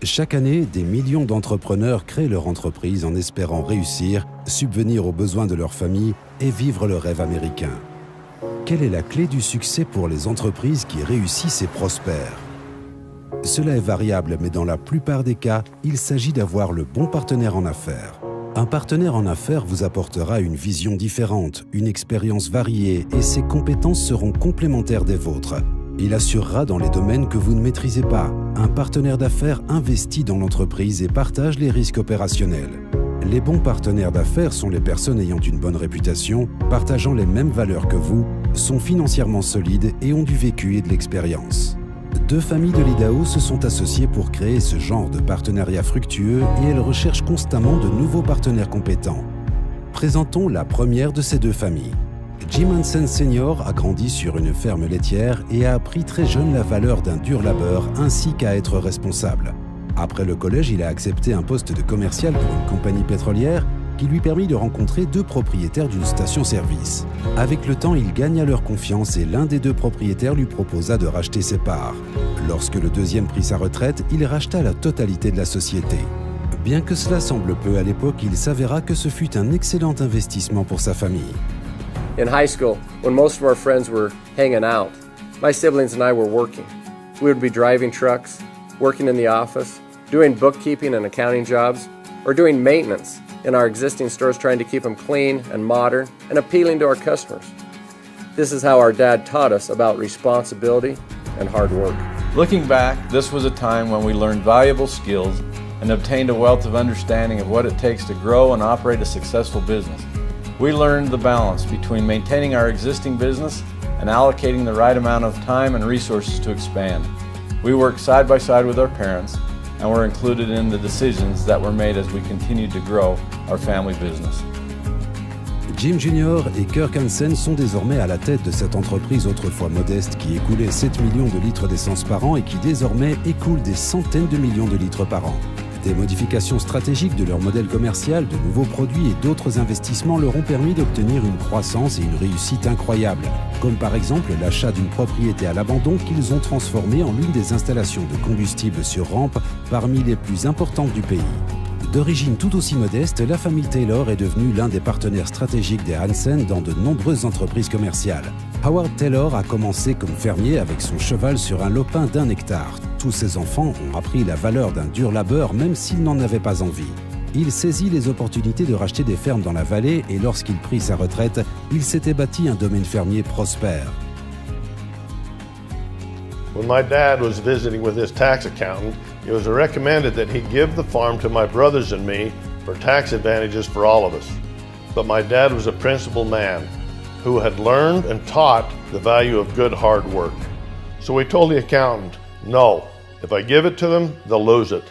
Chaque année, des millions d'entrepreneurs créent leur entreprise en espérant réussir, subvenir aux besoins de leur famille et vivre le rêve américain. Quelle est la clé du succès pour les entreprises qui réussissent et prospèrent? Cela est variable, mais dans la plupart des cas, il s'agit d'avoir le bon partenaire en affaires. Un partenaire en affaires vous apportera une vision différente, une expérience variée et ses compétences seront complémentaires des vôtres. Il assurera dans les domaines que vous ne maîtrisez pas. Un partenaire d'affaires investit dans l'entreprise et partage les risques opérationnels. Les bons partenaires d'affaires sont les personnes ayant une bonne réputation, partageant les mêmes valeurs que vous, sont financièrement solides et ont du vécu et de l'expérience. Deux familles de l'Idaho se sont associées pour créer ce genre de partenariat fructueux et elles recherchent constamment de nouveaux partenaires compétents. Présentons la première de ces deux familles. Jim Hansen Sr. a grandi sur une ferme laitière et a appris très jeune la valeur d'un dur labeur ainsi qu'à être responsable. Après le collège, il a accepté un poste de commercial pour une compagnie pétrolière qui lui permit de rencontrer deux propriétaires d'une station-service. Avec le temps, il gagna leur confiance et l'un des deux propriétaires lui proposa de racheter ses parts. Lorsque le deuxième prit sa retraite, il racheta la totalité de la société. Bien que cela semble peu à l'époque, il s'avéra que ce fut un excellent investissement pour sa famille. In high school, when most of our friends were hanging out, my siblings and I were working. We would be driving trucks, working in the office, doing bookkeeping and accounting jobs, or doing maintenance in our existing stores trying to keep them clean and modern and appealing to our customers. This is how our dad taught us about responsibility and hard work. Looking back, this was a time when we learned valuable skills and obtained a wealth of understanding of what it takes to grow and operate a successful business. We learned the balance between maintaining our existing business and allocating the right amount of time and resources to expand. We worked side by side with our parents and were included in the decisions that were made as we continued to grow our family business. Jim Jr. et Kirk Hansen sont désormais à la tête de cette entreprise autrefois modeste qui écoulait 7 millions de litres d'essence par an et qui désormais écoule des centaines de millions de litres par an. Des modifications stratégiques de leur modèle commercial, de nouveaux produits et d'autres investissements leur ont permis d'obtenir une croissance et une réussite incroyables, comme par exemple l'achat d'une propriété à l'abandon qu'ils ont transformée en l'une des installations de combustible sur rampe parmi les plus importantes du pays. D'origine tout aussi modeste, la famille Taylor est devenue l'un des partenaires stratégiques des Hansen dans de nombreuses entreprises commerciales. Howard Taylor a commencé comme fermier avec son cheval sur un lopin d'1 hectare. Tous ses enfants ont appris la valeur d'un dur labeur même s'ils n'en avaient pas envie. Il saisit les opportunités de racheter des fermes dans la vallée et lorsqu'il prit sa retraite, il s'était bâti un domaine fermier prospère. When my dad was visiting with his tax accountant, it was recommended that he give the farm to my brothers and me for tax advantages for all of us. But my dad was a principled man who had learned and taught the value of good hard work. So we told the accountant, no, if I give it to them, they'll lose it.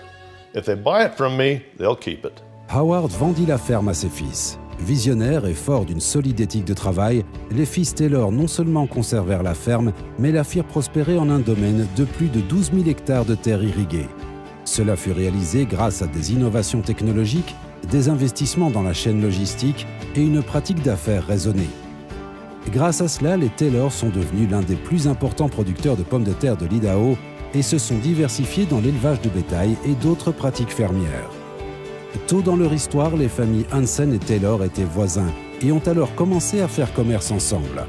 If they buy it from me, they'll keep it. Howard vendit la ferme à ses fils. Visionnaires et forts d'une solide éthique de travail, les fils Taylor non seulement conservèrent la ferme, mais la firent prospérer en un domaine de plus de 12 000 hectares de terres irriguées. Cela fut réalisé grâce à des innovations technologiques, des investissements dans la chaîne logistique et une pratique d'affaires raisonnée. Grâce à cela, les Taylor sont devenus l'un des plus importants producteurs de pommes de terre de l'Idaho et se sont diversifiés dans l'élevage de bétail et d'autres pratiques fermières. Tôt dans leur histoire, les familles Hansen et Taylor étaient voisins et ont alors commencé à faire commerce ensemble.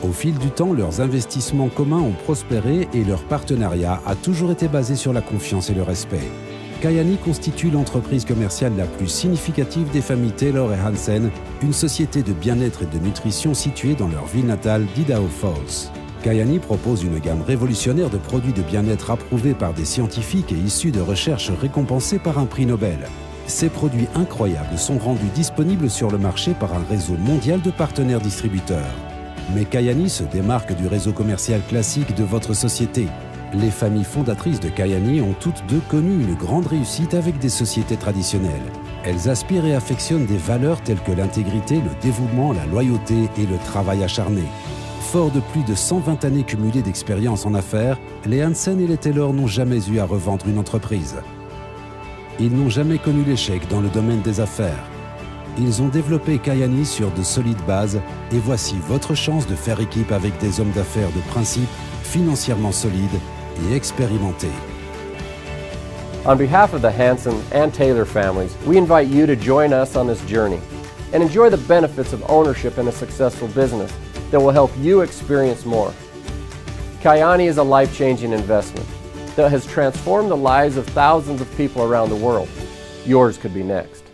Au fil du temps, leurs investissements communs ont prospéré et leur partenariat a toujours été basé sur la confiance et le respect. Kayani constitue l'entreprise commerciale la plus significative des familles Taylor et Hansen, une société de bien-être et de nutrition située dans leur ville natale d'Idaho Falls. Kayani propose une gamme révolutionnaire de produits de bien-être approuvés par des scientifiques et issus de recherches récompensées par un prix Nobel. Ces produits incroyables sont rendus disponibles sur le marché par un réseau mondial de partenaires distributeurs. Mais Kayani se démarque du réseau commercial classique de votre société. Les familles fondatrices de Kayani ont toutes deux connu une grande réussite avec des sociétés traditionnelles. Elles aspirent et affectionnent des valeurs telles que l'intégrité, le dévouement, la loyauté et le travail acharné. Forts de plus de 120 années cumulées d'expérience en affaires, les Hansen et les Taylor n'ont jamais eu à revendre une entreprise. Ils n'ont jamais connu l'échec dans le domaine des affaires. Ils ont développé Kayani sur de solides bases et voici votre chance de faire équipe avec des hommes d'affaires de principe, financièrement solides et expérimentés. On behalf of the Hanson and Taylor families, we invite you to join us on this journey and enjoy the benefits of ownership in a successful business that will help you experience more. Kyani is a life-changing investment that has transformed the lives of thousands of people around the world. Yours could be next.